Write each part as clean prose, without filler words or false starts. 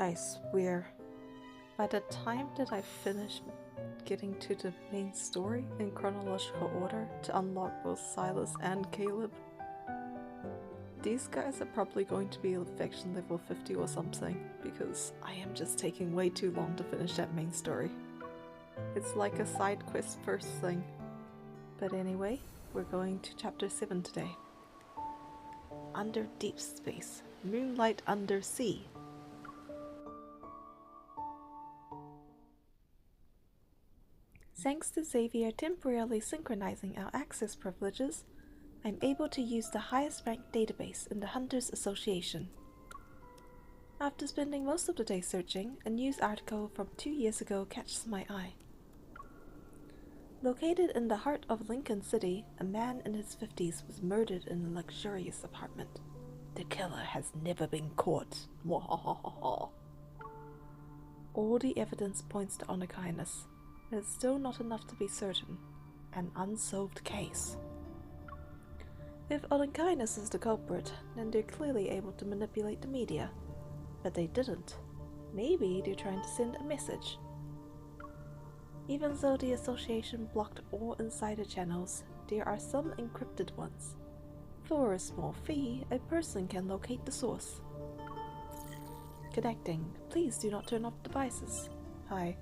I swear, by the time that I finish getting to the main story in chronological order to unlock both Silas and Caleb, these guys are probably going to be affection level 50 or something, because I am just taking way too long to finish that main story. It's like a side quest first thing. But anyway, we're going to chapter 7 today. Under deep space, moonlight under sea. Thanks to Xavier temporarily synchronizing our access privileges, I'm able to use the highest ranked database in the Hunters Association. After spending most of the day searching, a news article from 2 years ago catches my eye. Located in the heart of Lincoln City, a man in his 50s was murdered in a luxurious apartment. The killer has never been caught. All the evidence points to Onakainis, but it's still not enough to be certain. An unsolved case. If Onakainis is the culprit, then they're clearly able to manipulate the media. But they didn't. Maybe they're trying to send a message. Even though the association blocked all insider channels, there are some encrypted ones. For a small fee, a person can locate the source. Connecting. Please do not turn off devices. Hi.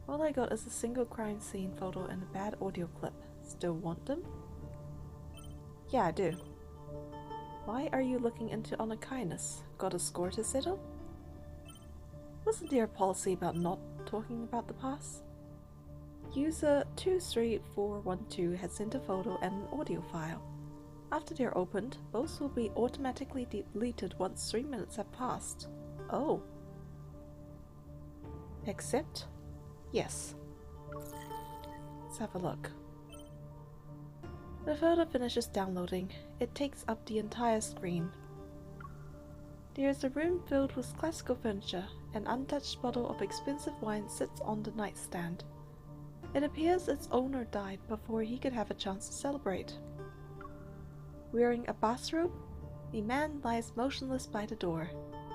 All I got is a single crime scene photo and a bad audio clip. Still want them? Yeah, I do. Why are you looking into Onakainis? Got a score to settle? Wasn't there a policy about not talking about the past? User 23412 has sent a photo and an audio file. After they're opened, both will be automatically deleted once 3 minutes have passed. Oh. Accept? Yes. Let's have a look. The photo finishes downloading. It takes up the entire screen. There is a room filled with classical furniture. An untouched bottle of expensive wine sits on the nightstand. It appears its owner died before he could have a chance to celebrate. Wearing a bathrobe, the man lies motionless by the door.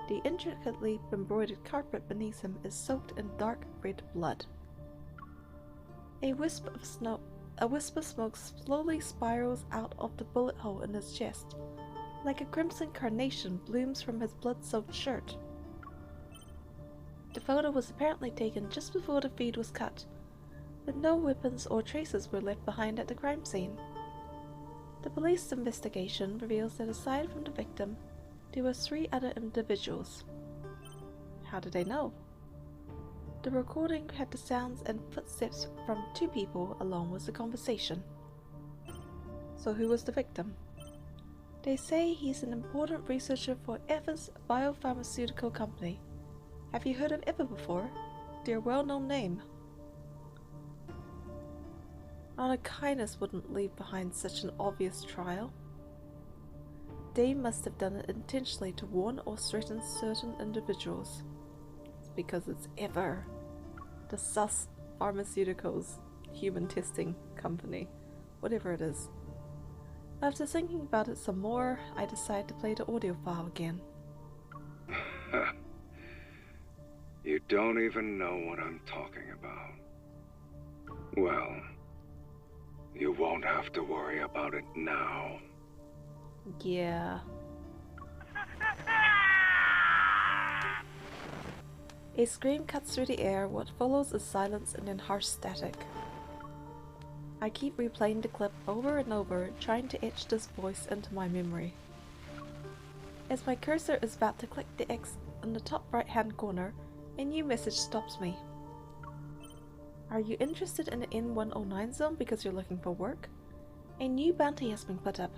The intricately embroidered carpet beneath him is soaked in dark red blood. A wisp of smoke slowly spirals out of the bullet hole in his chest, like a crimson carnation blooms from his blood-soaked shirt. The photo was apparently taken just before the feed was cut, but no weapons or traces were left behind at the crime scene. The police investigation reveals that aside from the victim, there were 3 other individuals. How did they know? The recording had the sounds and footsteps from 2 people along with the conversation. So who was the victim? They say he's an important researcher for Eva's biopharmaceutical company. Have you heard of Eva before? They're a well-known name. Onakainis wouldn't leave behind such an obvious trial. They must have done it intentionally to warn or threaten certain individuals. It's because it's Eva, the sus pharmaceuticals human testing company, whatever it is. After thinking about it some more, I decide to play the audio file again. You don't even know what I'm talking about. Well, you won't have to worry about it now. Yeah. A scream cuts through the air. What follows is silence and then harsh static. I keep replaying the clip over and over, trying to etch this voice into my memory. As my cursor is about to click the X in the top right hand corner, a new message stops me. Are you interested in the N109 zone because you're looking for work? A new bounty has been put up.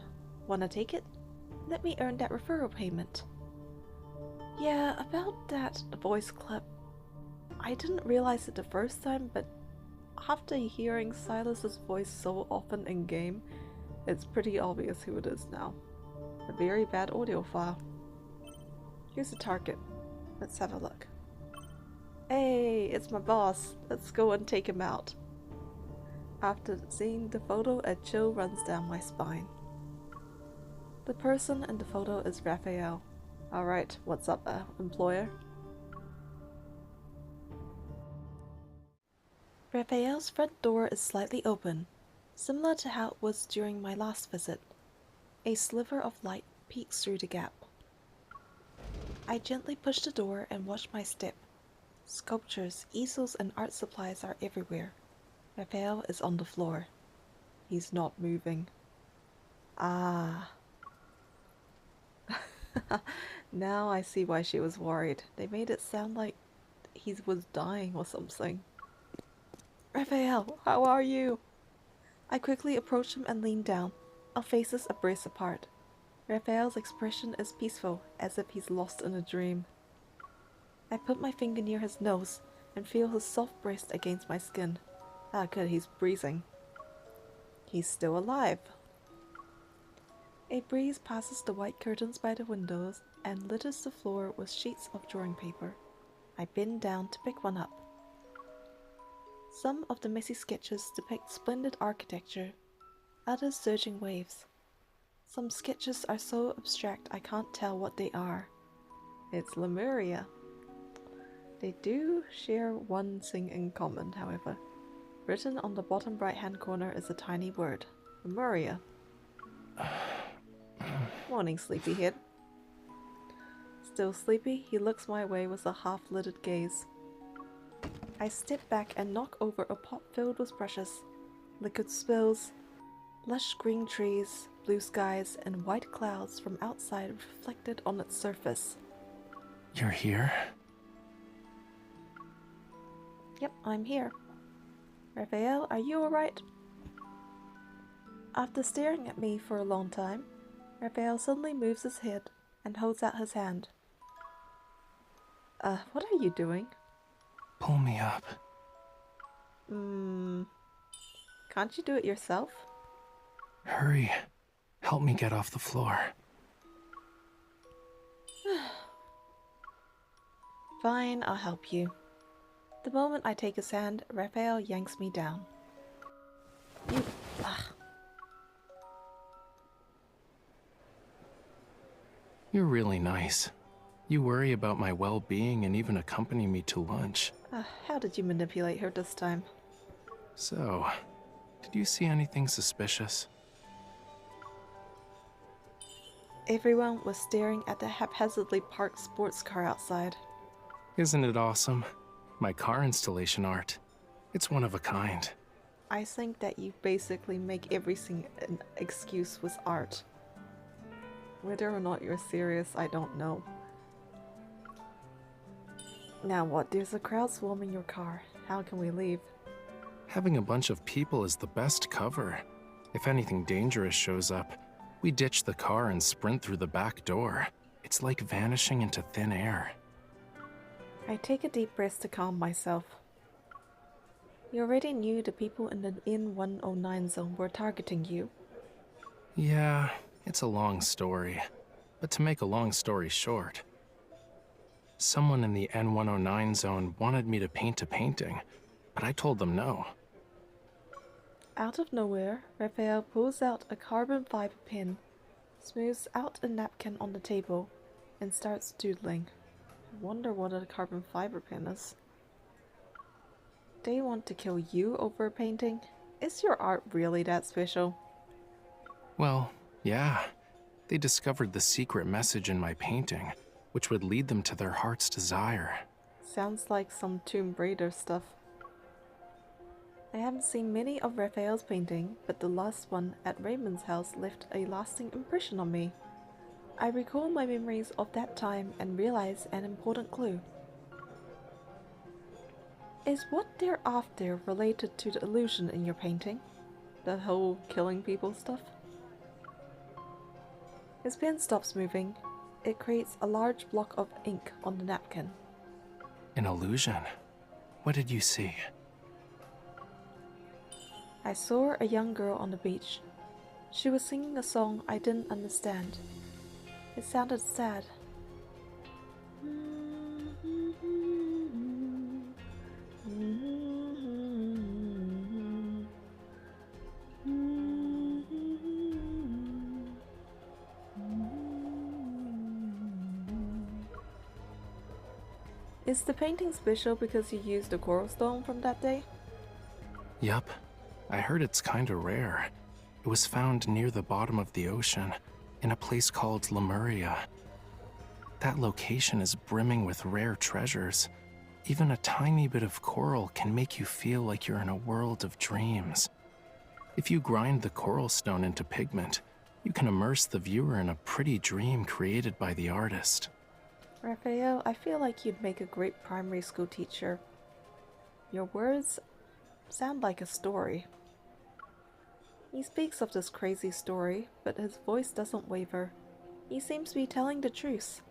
Wanna take it? Let me earn that referral payment. Yeah, about that voice clip. I didn't realize it the first time, but after hearing Silas's voice so often in game, it's pretty obvious who it is now. A very bad audio file. Here's the target. Let's have a look. Hey, it's my boss. Let's go and take him out. After seeing the photo, a chill runs down my spine. The person in the photo is Rafayel. Alright, what's up, employer? Raphael's front door is slightly open, similar to how it was during my last visit. A sliver of light peeks through the gap. I gently push the door and watch my step. Sculptures, easels, and art supplies are everywhere. Raphael is on the floor. He's not moving. Ah. Now I see why she was worried. They made it sound like he was dying or something. Raphael, how are you? I quickly approach him and lean down, our faces a brace apart. Raphael's expression is peaceful, as if he's lost in a dream. I put my finger near his nose and feel his soft breast against my skin. Ah, good, he's breathing. He's still alive. A breeze passes the white curtains by the windows and litters the floor with sheets of drawing paper. I bend down to pick one up. Some of the messy sketches depict splendid architecture, others surging waves. Some sketches are so abstract I can't tell what they are. It's Lemuria. They do share one thing in common, however. Written on the bottom right-hand corner is a tiny word, Lemuria. Morning, sleepyhead. Still sleepy, he looks my way with a half-lidded gaze. I step back and knock over a pot filled with brushes. Liquid spills, lush green trees, blue skies, and white clouds from outside reflected on its surface. You're here? Yep, I'm here. Raphael, are you alright? After staring at me for a long time, Raphael suddenly moves his head and holds out his hand. What are you doing? Pull me up. Can't you do it yourself? Hurry. Help me get off the floor. Fine, I'll help you. The moment I take his hand, Raphael yanks me down. You... You're really nice. You worry about my well-being and even accompany me to lunch. How did you manipulate her this time? So, did you see anything suspicious? Everyone was staring at the haphazardly parked sports car outside. Isn't it awesome? My car installation art. It's one of a kind. I think that you basically make everything an excuse with art. Whether or not you're serious, I don't know. Now what? There's a crowd swarming your car. How can we leave? Having a bunch of people is the best cover. If anything dangerous shows up, we ditch the car and sprint through the back door. It's like vanishing into thin air. I take a deep breath to calm myself. You already knew the people in the N109 zone were targeting you. Yeah, it's a long story. But to make a long story short, someone in the N109 zone wanted me to paint a painting, but I told them no. Out of nowhere, Raphael pulls out a carbon fiber pen, smooths out a napkin on the table, and starts doodling. I wonder what a carbon fiber pen is. They want to kill you over a painting? Is your art really that special? Well, yeah. They discovered the secret message in my painting, which would lead them to their heart's desire. Sounds like some Tomb Raider stuff. I haven't seen many of Raphael's painting, but the last one at Raymond's house left a lasting impression on me. I recall my memories of that time and realize an important clue. Is what they're after related to the illusion in your painting? The whole killing people stuff? His pen stops moving. It creates a large block of ink on the napkin. An illusion? What did you see? I saw a young girl on the beach. She was singing a song I didn't understand. It sounded sad. Is the painting special because you used the coral stone from that day? Yup. I heard it's kinda rare. It was found near the bottom of the ocean, in a place called Lemuria. That location is brimming with rare treasures. Even a tiny bit of coral can make you feel like you're in a world of dreams. If you grind the coral stone into pigment, you can immerse the viewer in a pretty dream created by the artist. Raphael, I feel like you'd make a great primary school teacher. Your words sound like a story. He speaks of this crazy story, but his voice doesn't waver. He seems to be telling the truth.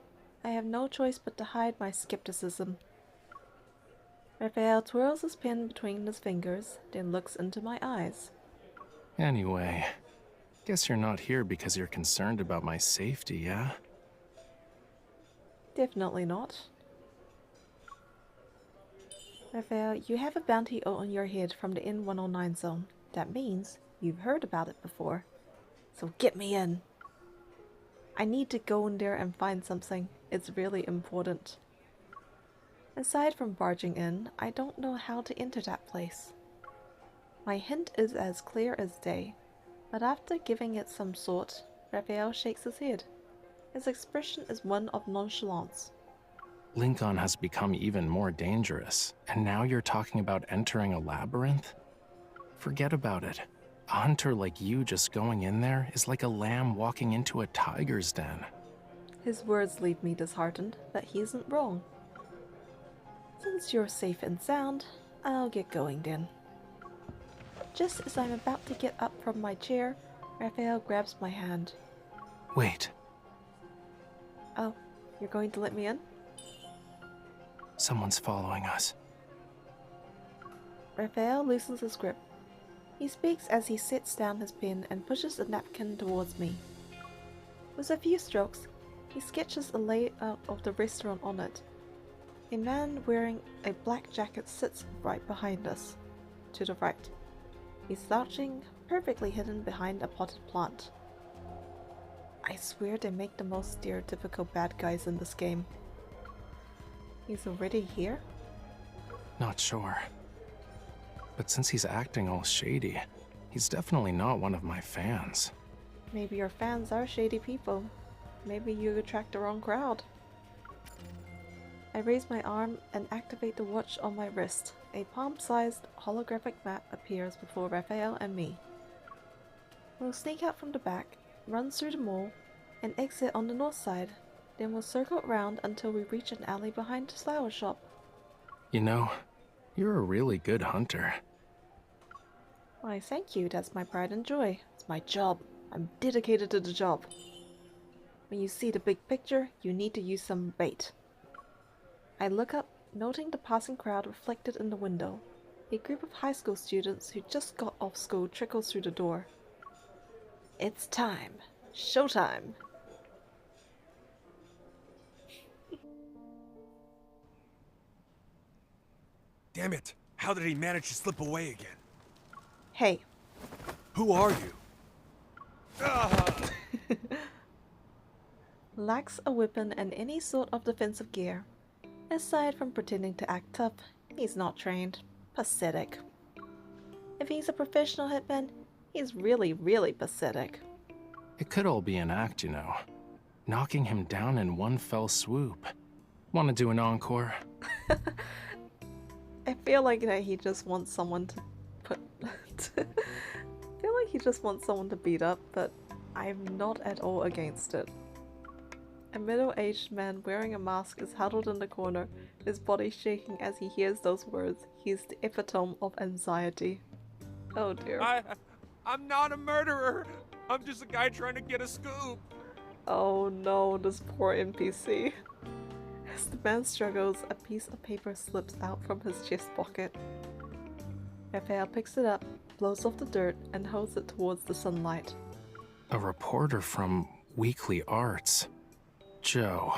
I have no choice but to hide my skepticism. Raphael twirls his pen between his fingers, then looks into my eyes. Anyway, guess you're not here because you're concerned about my safety, yeah? Definitely not. Raphael, you have a bounty on your head from the N109 zone. That means you've heard about it before. So get me in. I need to go in there and find something. It's really important. Aside from barging in, I don't know how to enter that place. My hint is as clear as day, but after giving it some thought, Raphael shakes his head. His expression is one of nonchalance. Lincoln has become even more dangerous, and now you're talking about entering a labyrinth? Forget about it. A hunter like you just going in there is like a lamb walking into a tiger's den. His words leave me disheartened, but he isn't wrong. Since you're safe and sound, I'll get going then. Just as I'm about to get up from my chair, Raphael grabs my hand. Wait, Oh, you're going to let me in? someone's following us. Raphael loosens his grip. He speaks as he sets down his pen and pushes a napkin towards me. With a few strokes, he sketches a layout of the restaurant on it. A man wearing a black jacket sits right behind us, to the right. He's slouching, perfectly hidden behind a potted plant. I swear they make the most stereotypical bad guys in this game. He's already here? Not sure. But since he's acting all shady, he's definitely not one of my fans. Maybe your fans are shady people. Maybe you attract the wrong crowd. I raise my arm and activate the watch on my wrist. A palm-sized holographic map appears before Raphael and me. We'll sneak out from the back, run through the mall, and exit on the north side. Then we'll circle around until we reach an alley behind the flower shop. You know, you're a really good hunter. Why, thank you. That's my pride and joy. It's my job. I'm dedicated to the job. When you see the big picture, you need to use some bait. I look up, noting the passing crowd reflected in the window. A group of high school students who just got off school trickles through the door. It's time. Showtime. Damn it! How did he manage to slip away again? Hey. Who are you? Lacks a weapon and any sort of defensive gear. Aside from pretending to act tough, he's not trained. Pathetic. If he's a professional hitman, he's really, really pathetic. It could all be an act, you know. Knocking him down in one fell swoop. Want to do an encore? I feel like that he just wants someone to put... I feel like he just wants someone to beat up, but I'm not at all against it. A middle-aged man wearing a mask is huddled in the corner, his body shaking as he hears those words. He's the epitome of anxiety. Oh dear. I'm not a murderer! I'm just a guy trying to get a scoop! Oh no, this poor NPC. As the man struggles, a piece of paper slips out from his chest pocket. Raphael picks it up, blows off the dirt, and holds it towards the sunlight. A reporter from Weekly Arts. Joe.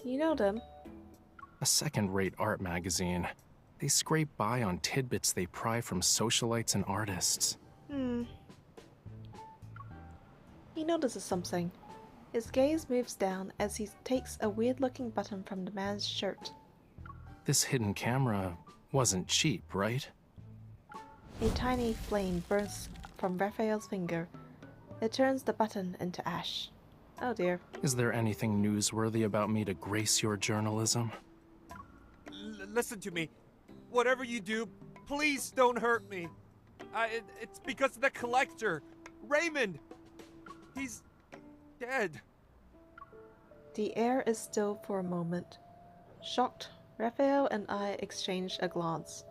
You know them? A second-rate art magazine. They scrape by on tidbits they pry from socialites and artists. He notices something. His gaze moves down as he takes a weird-looking button from the man's shirt. This hidden camera Wasn't cheap, right? A tiny flame bursts from Raphael's finger. It turns the button into ash. Oh dear. Is there anything newsworthy about me to grace your journalism? Listen to me. Whatever you do, please don't hurt me. It's because of the collector, Raymond. He's dead. The air is still for a moment. Shocked, Raphael and I exchange a glance.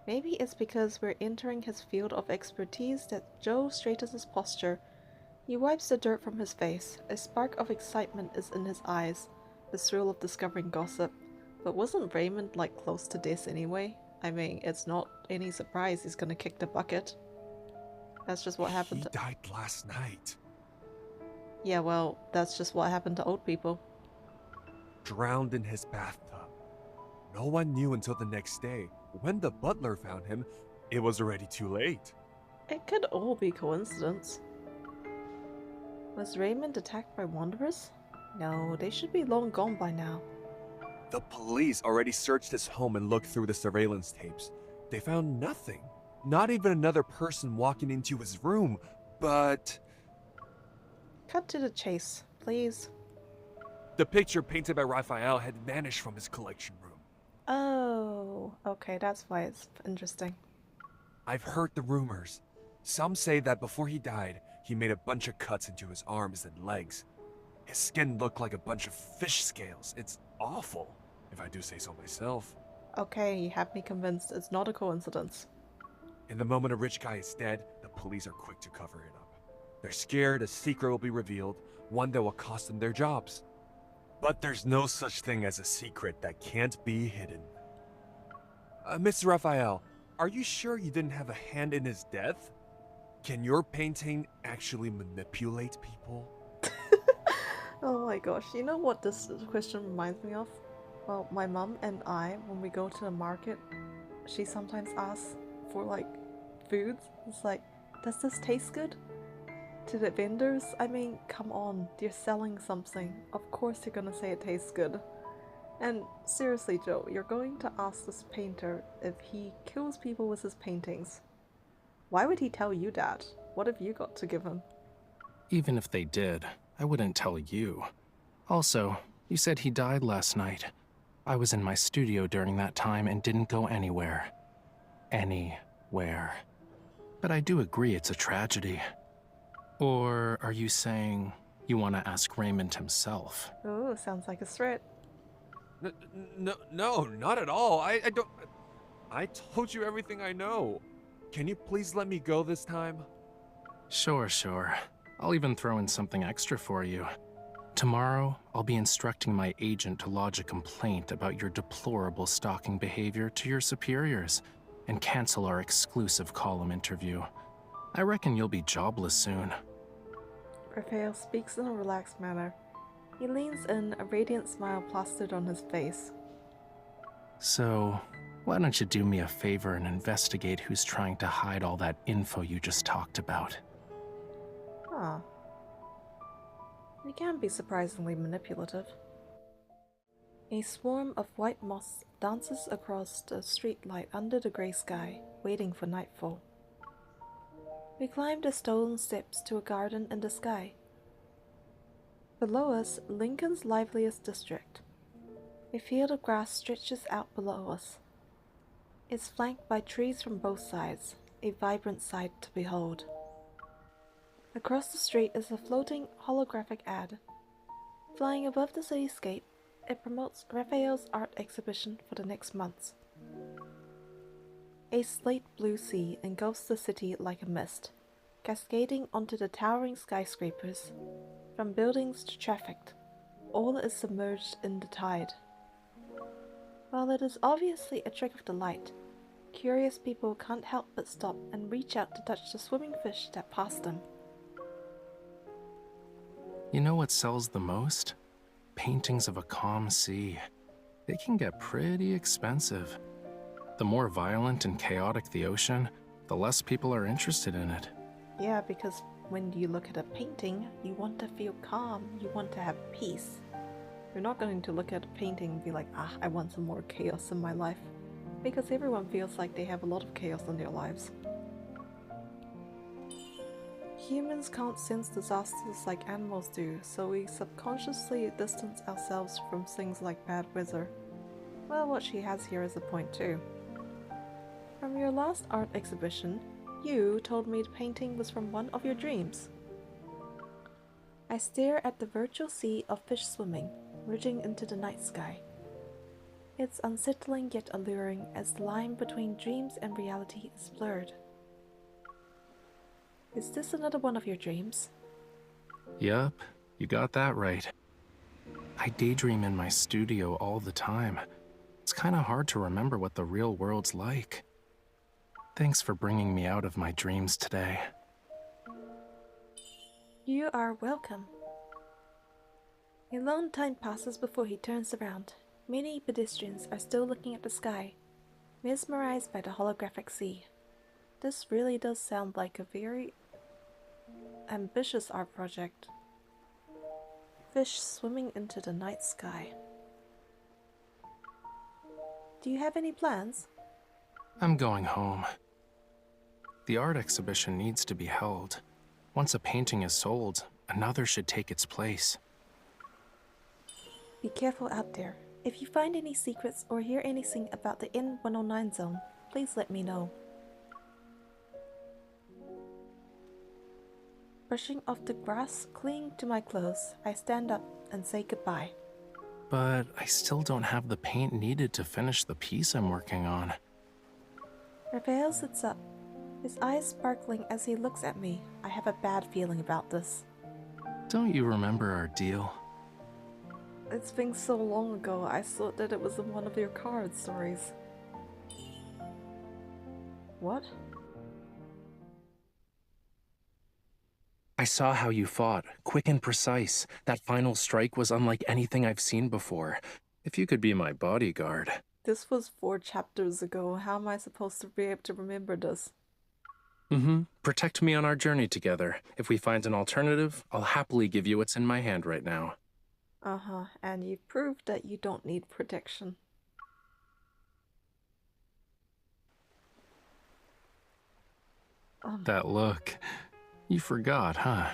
Maybe it's because we're entering his field of expertise that Joe straightens his posture. He wipes the dirt from his face. A spark of excitement is in his eyes, the thrill of discovering gossip. But wasn't Raymond like close to death anyway? I mean, it's not any surprise he's gonna kick the bucket. That's just what happened He died last night. Yeah, well, that's just what happened to old people. Drowned in his bathtub. No one knew until the next day. When the butler found him, it was already too late. It could all be coincidence. Was Raymond attacked by wanderers? No, they should be long gone by now. The police already searched his home and looked through the surveillance tapes. They found nothing. Not even another person walking into his room, but... Cut to the chase, please. The picture painted by Rafayel had vanished from his collection room. Oh, okay, that's why it's interesting. I've heard the rumors. Some say that before he died, he made a bunch of cuts into his arms and legs. His skin looked like a bunch of fish scales. It's awful, if I do say so myself. Okay, you have me convinced it's not a coincidence. In the moment a rich guy is dead, the police are quick to cover it up. They're scared a secret will be revealed, one that will cost them their jobs. But there's no such thing as a secret that can't be hidden. Mr. Raphael, are you sure you didn't have a hand in his death? Can your painting actually manipulate people? Oh my gosh, you know what this question reminds me of? Well, my mom and I, when we go to the market, she sometimes asks for like foods. It's like, does this taste good? To the vendors, I mean, come on, you're selling something. Of course you're gonna say it tastes good. And seriously, Joe, you're going to ask this painter if he kills people with his paintings. Why would he tell you that? What have you got to give him? Even if they did, I wouldn't tell you. Also, you said he died last night. I was in my studio during that time and didn't go anywhere. Anywhere. But I do agree it's a tragedy. Or are you saying you want to ask Raymond himself? Oh, sounds like a threat. No, not at all. I don't... I told you everything I know. Can you please let me go this time? Sure. I'll even throw in something extra for you. Tomorrow, I'll be instructing my agent to lodge a complaint about your deplorable stalking behavior to your superiors and cancel our exclusive column interview. I reckon you'll be jobless soon. Raphael speaks in a relaxed manner. He leans in, a radiant smile plastered on his face. So, why don't you do me a favor and investigate who's trying to hide all that info you just talked about? Huh. He can be surprisingly manipulative. A swarm of white moths dances across the streetlight under the grey sky, waiting for nightfall. We climb the stone steps to a garden in the sky. Below us, Lincoln's liveliest district. A field of grass stretches out below us. It's flanked by trees from both sides, a vibrant sight to behold. Across the street is a floating holographic ad. Flying above the cityscape, it promotes Raphael's art exhibition for the next months. A slate blue sea engulfs the city like a mist, cascading onto the towering skyscrapers. From buildings to traffic, all is submerged in the tide. While it is obviously a trick of the light, curious people can't help but stop and reach out to touch the swimming fish that pass them. You know what sells the most? Paintings of a calm sea. They can get pretty expensive. The more violent and chaotic the ocean, the less people are interested in it. Yeah, because when you look at a painting, you want to feel calm, you want to have peace. You're not going to look at a painting and be like, I want some more chaos in my life. because everyone feels like they have a lot of chaos in their lives. Humans can't sense disasters like animals do, so we subconsciously distance ourselves from things like bad weather. Well, what she has here is a point too. From your last art exhibition, you told me painting was from one of your dreams. I stare at the virtual sea of fish swimming, merging into the night sky. It's unsettling yet alluring as the line between dreams and reality is blurred. Is this another one of your dreams? Yup, you got that right. I daydream in my studio all the time. It's kinda hard to remember what the real world's like. Thanks for bringing me out of my dreams today. You are welcome. A long time passes before he turns around. Many pedestrians are still looking at the sky, mesmerized by the holographic sea. This really does sound like a very ambitious art project. Fish swimming into the night sky. Do you have any plans? I'm going home. The art exhibition needs to be held. Once a painting is sold, another should take its place. Be careful out there. If you find any secrets or hear anything about the N109 zone, please let me know. Brushing off the grass, clinging to my clothes, I stand up and say goodbye. But I still don't have the paint needed to finish the piece I'm working on. Rafayel sits up, his eyes sparkling as he looks at me. I have a bad feeling about this. Don't you remember our deal? It's been so long ago, I thought that it was in one of your card stories. What? I saw how you fought, quick and precise. That final strike was unlike anything I've seen before. If you could be my bodyguard. This was 4 chapters ago. How am I supposed to be able to remember this? Protect me on our journey together. If we find an alternative, I'll happily give you what's in my hand right now. And you've proved that you don't need protection. That look. You forgot, huh?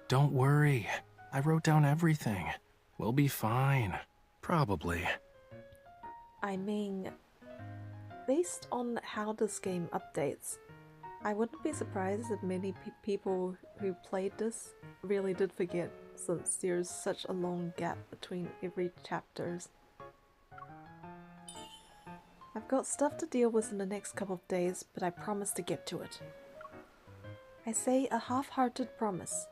Don't worry. I wrote down everything. We'll be fine. Probably. I mean, based on how this game updates, I wouldn't be surprised if many people who played this really did forget, since there's such a long gap between every chapters. I've got stuff to deal with in the next couple of days, but I promise to get to it. I say a half-hearted promise,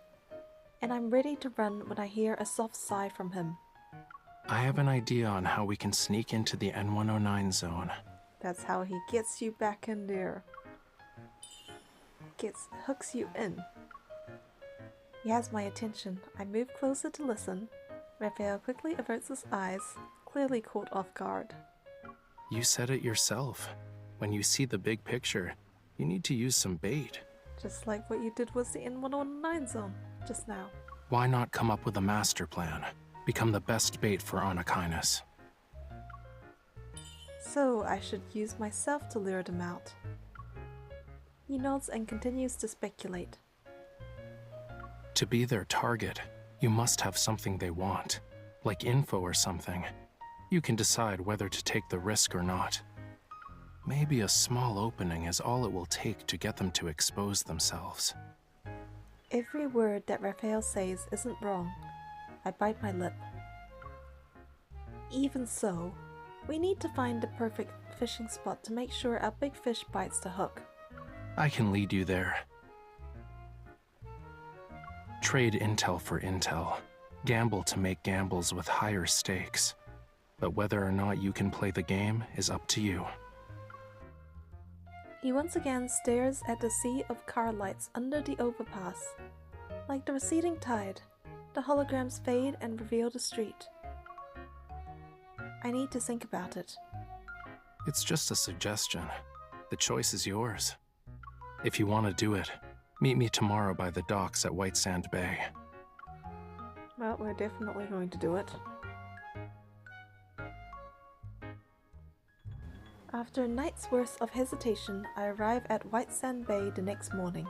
and I'm ready to run when I hear a soft sigh from him. I have an idea on how we can sneak into the N109 zone. That's how he gets you back in there. Hooks you in. He has my attention. I move closer to listen. Rafayel quickly averts his eyes, clearly caught off guard. You said it yourself. When you see the big picture, you need to use some bait. Just like what you did with the N109 zone just now. Why not come up with a master plan? Become the best bait for Anakinus. So I should use myself to lure them out. He nods and continues to speculate. To be their target, you must have something they want, like info or something. You can decide whether to take the risk or not. Maybe a small opening is all it will take to get them to expose themselves. Every word that Rafayel says isn't wrong. I bite my lip. Even so, we need to find the perfect fishing spot to make sure our big fish bites the hook. I can lead you there. Trade intel for intel. Gamble to make gambles with higher stakes. But whether or not you can play the game is up to you. He once again stares at the sea of car lights under the overpass. Like the receding tide, the holograms fade and reveal the street. I need to think about it. It's just a suggestion. The choice is yours. If you want to do it, meet me tomorrow by the docks at White Sand Bay. Well, we're definitely going to do it. After a night's worth of hesitation, I arrive at White Sand Bay the next morning.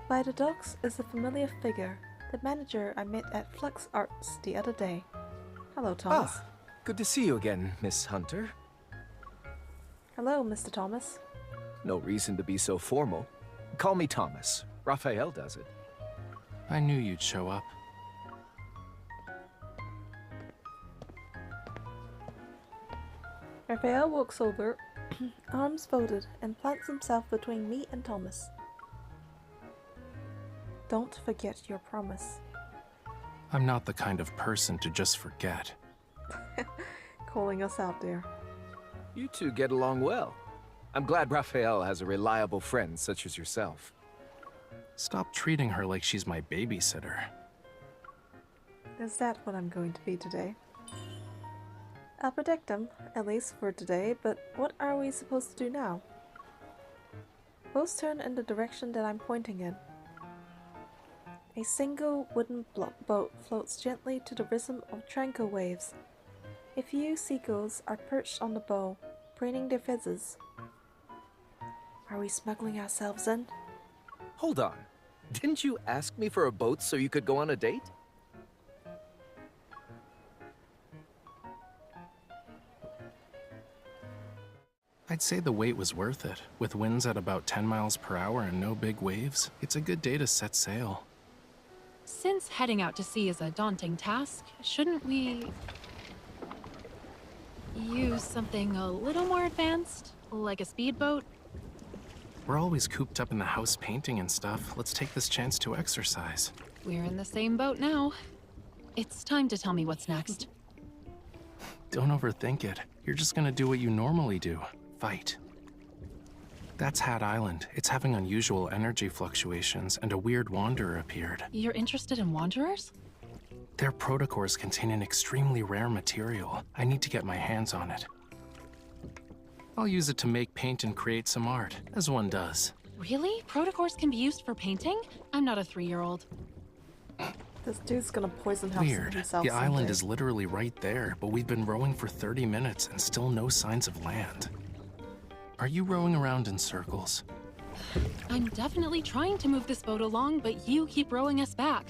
By the docks is a familiar figure, the manager I met at Flux Arts the other day. Hello, Thomas. Ah, good to see you again, Miss Hunter. Hello, Mr. Thomas. No reason to be so formal. Call me Thomas. Raphael does it. I knew you'd show up. Rafayel walks over, arms folded, and plants himself between me and Thomas. Don't forget your promise. I'm not the kind of person to just forget. Calling us out there. You two get along well. I'm glad Raphael has a reliable friend such as yourself. Stop treating her like she's my babysitter. Is that what I'm going to be today? I'll protect him, at least for today, but what are we supposed to do now? Both turn in the direction that I'm pointing in. A single wooden boat floats gently to the rhythm of tranquil waves. A few seagulls are perched on the bow, preening their feathers. Are we smuggling ourselves in? Hold on. Didn't you ask me for a boat so you could go on a date? I'd say the wait was worth it. With winds at about 10 miles per hour and no big waves, it's a good day to set sail. Since heading out to sea is a daunting task, shouldn't we use something a little more advanced, like a speedboat? We're always cooped up in the house painting and stuff. Let's take this chance to exercise. We're in the same boat now. It's time to tell me what's next. Don't overthink it. You're just gonna do what you normally do. Fight. That's Hat Island. It's having unusual energy fluctuations, and a weird wanderer appeared. You're interested in wanderers? Their protocores contain an extremely rare material. I need to get my hands on it. I'll use it to make paint and create some art, as one does. Really? Protocores can be used for painting? I'm not a 3-year-old. This dude's gonna poison Weird. himself The island someday. is literally right there, but we've been rowing for 30 minutes and still no signs of land. Are you rowing around in circles? I'm definitely trying to move this boat along, but you keep rowing us back.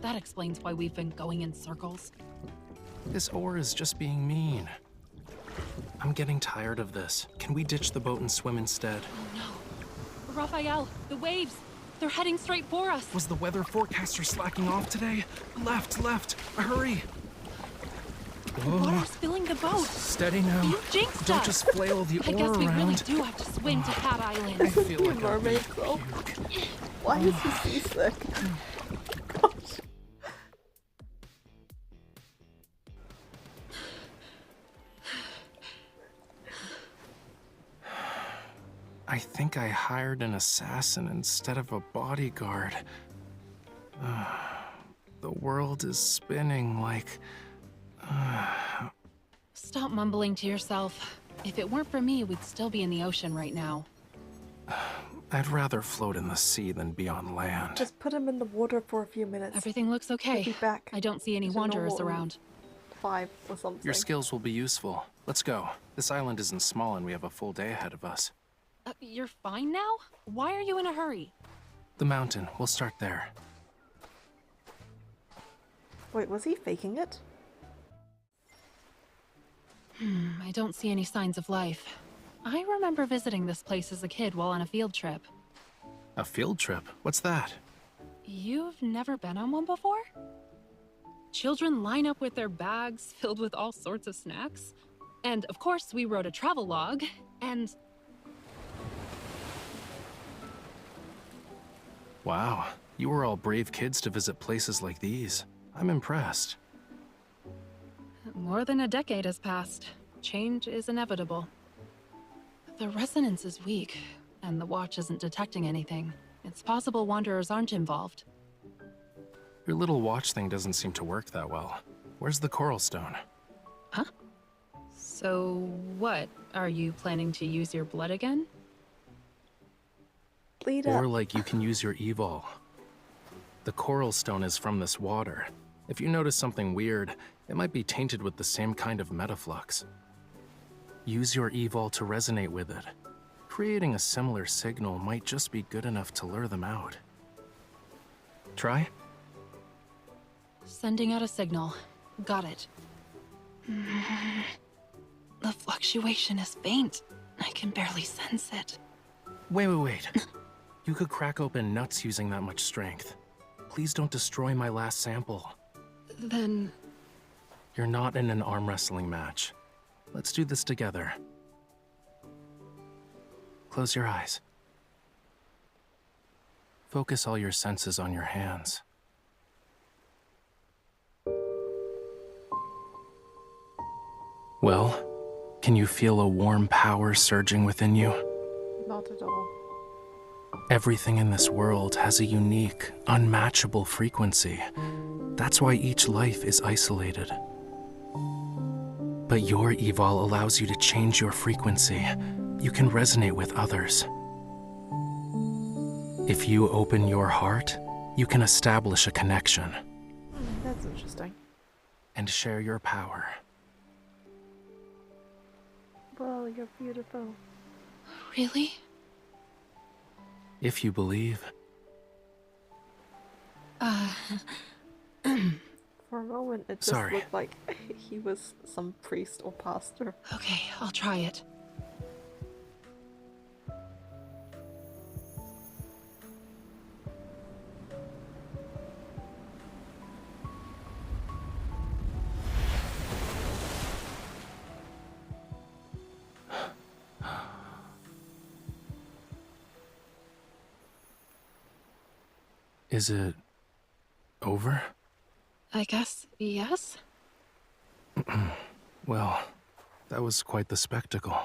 That explains why we've been going in circles. This oar is just being mean. I'm getting tired of this. Can we ditch the boat and swim instead? Oh no. Raphael, the waves! They're heading straight for us! Was the weather forecaster slacking off today? Left! Hurry! The water's filling the boat! Steady now. You jinxed Don't us! just flail the I oar guess we around. really do have to swim to Hat I Island. feel like You mermaid, I'm though. gonna puke. Why is he seasick? Gosh. I think I hired an assassin instead of a bodyguard. The world is spinning like... Stop mumbling to yourself. If it weren't for me, we'd still be in the ocean right now. I'd rather float in the sea than be on land. Just put him in the water for a few minutes. Everything looks He'll okay. be back. I don't see any He's a wanderers normal around. 5 or something. Your skills will be useful. Let's go. This island isn't small and we have a full day ahead of us. You're fine now? Why are you in a hurry? The mountain. We'll start there. Wait, was he faking it? I don't see any signs of life. I remember visiting this place as a kid while on a field trip. A field trip? What's that? You've never been on one before? Children line up with their bags filled with all sorts of snacks. And of course, we wrote a travel log, and... Wow. You were all brave kids to visit places like these. I'm impressed. More than a decade has passed. Change is inevitable. The resonance is weak, and the watch isn't detecting anything. It's possible wanderers aren't involved. Your little watch thing doesn't seem to work that well. Where's the coral stone? Huh? So what? Are you planning to use your blood again? Bleed Or up. like you can use your evol. The coral stone is from this water. If you notice something weird, it might be tainted with the same kind of metaflux. Use your evil to resonate with it. Creating a similar signal might just be good enough to lure them out. Try? Sending out a signal. Got it. The fluctuation is faint. I can barely sense it. Wait. You could crack open nuts using that much strength. Please don't destroy my last sample. Then... You're not in an arm wrestling match. Let's do this together. Close your eyes. Focus all your senses on your hands. Well, can you feel a warm power surging within you? Not at all. Everything in this world has a unique, unmatchable frequency. That's why each life is isolated. But your eval allows you to change your frequency. You can resonate with others. If you open your heart, you can establish a connection. That's interesting. And share your power. Well, you're beautiful. Really? If you believe. For a moment, it just Sorry. looked like he was some priest or pastor. Okay, I'll try it. Is it over? I guess yes? Well, that was quite the spectacle.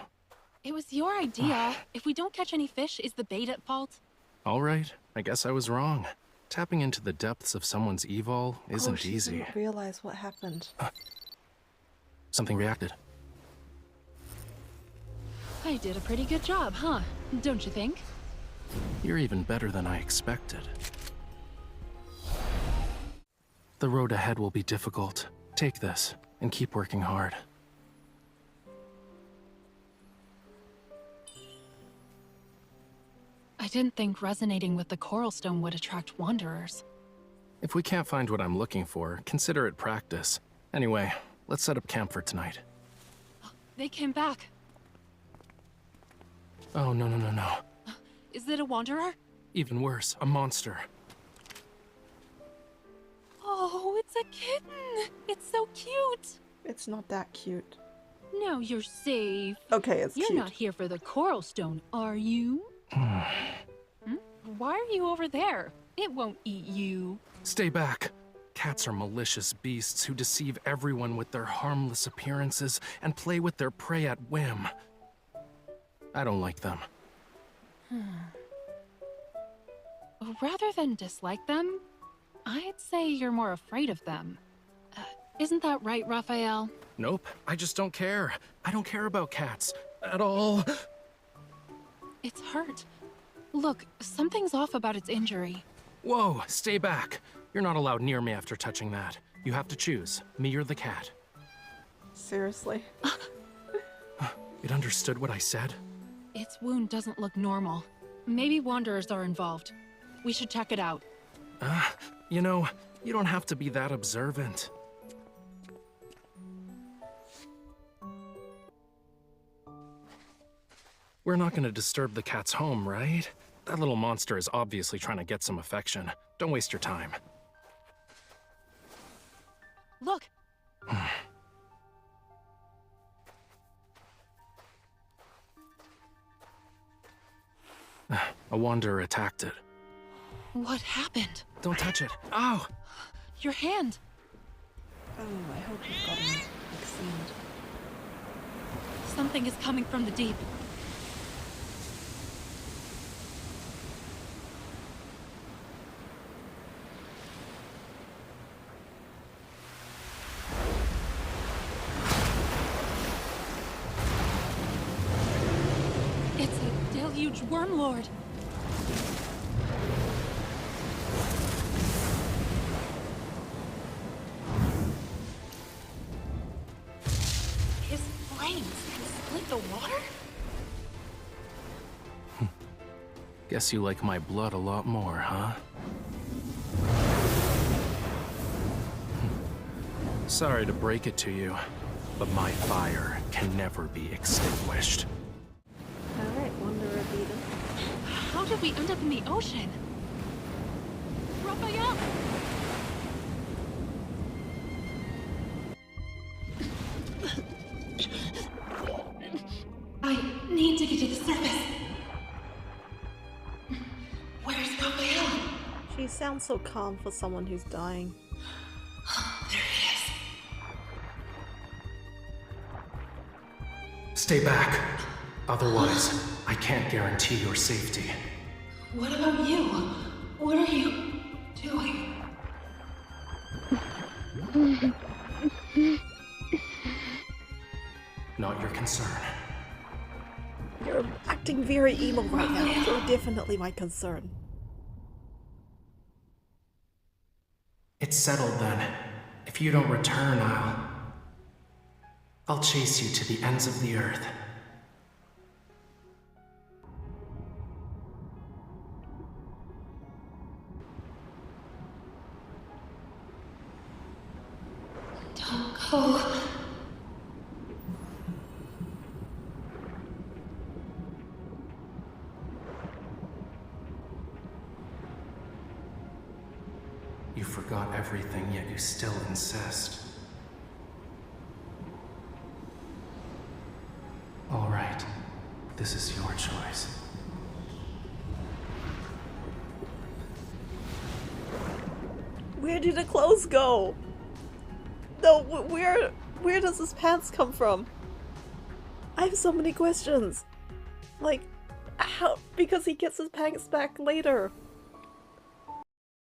It was your idea. If we don't catch any fish, is the bait at fault? All right, I guess I was wrong. Tapping into the depths of someone's evil isn't she easy. didn't realize what happened. Something reacted. I did a pretty good job, huh? Don't you think? You're even better than I expected. The road ahead will be difficult. Take this, and keep working hard. I didn't think resonating with the coral stone would attract wanderers. If we can't find what I'm looking for, consider it practice. Anyway, let's set up camp for tonight. They came back. Oh, no. Is it a wanderer? Even worse, a monster. Oh, it's a kitten! It's so cute! It's not that cute. Now you're safe. Okay, it's You're cute. not here for the coral stone, are you? Why are you over there? It won't eat you. Stay back. Cats are malicious beasts who deceive everyone with their harmless appearances and play with their prey at whim. I don't like them. Rather than dislike them, I'd say you're more afraid of them. Isn't that right, Raphael? Nope, I just don't care. I don't care about cats. At all. It's hurt. Look, something's off about its injury. Whoa, stay back. You're not allowed near me after touching that. You have to choose, me or the cat. Seriously? It understood what I said? Its wound doesn't look normal. Maybe wanderers are involved. We should check it out. You know, you don't have to be that observant. We're not gonna disturb the cat's home, right? That little monster is obviously trying to get some affection. Don't waste your time. Look! A wanderer attacked it. What happened? Don't touch it. Ow! Your hand! Oh, I hope you've gotten vaccinated. Something is coming from the deep. It's a deluge wormlord. His brains can split with the water? Guess you like my blood a lot more, huh? Sorry to break it to you, but my fire can never be extinguished. Alright, Wonder of Eden. How did we end up in the ocean? Raphael! I need to get to the surface. Where's Raphael? She sounds so calm for someone who's dying. There he is. Stay back. Otherwise, I can't guarantee your safety. What about you? What are you doing? Not your concern. You're acting very emo right now. You're definitely my concern. It's settled then. If you don't return, I'll chase you to the ends of the earth. Don't go. You forgot everything, yet you still insist. All right, this is your choice. Where did the clothes go? No, where does his pants come from? I have so many questions. Like, how? Because he gets his pants back later.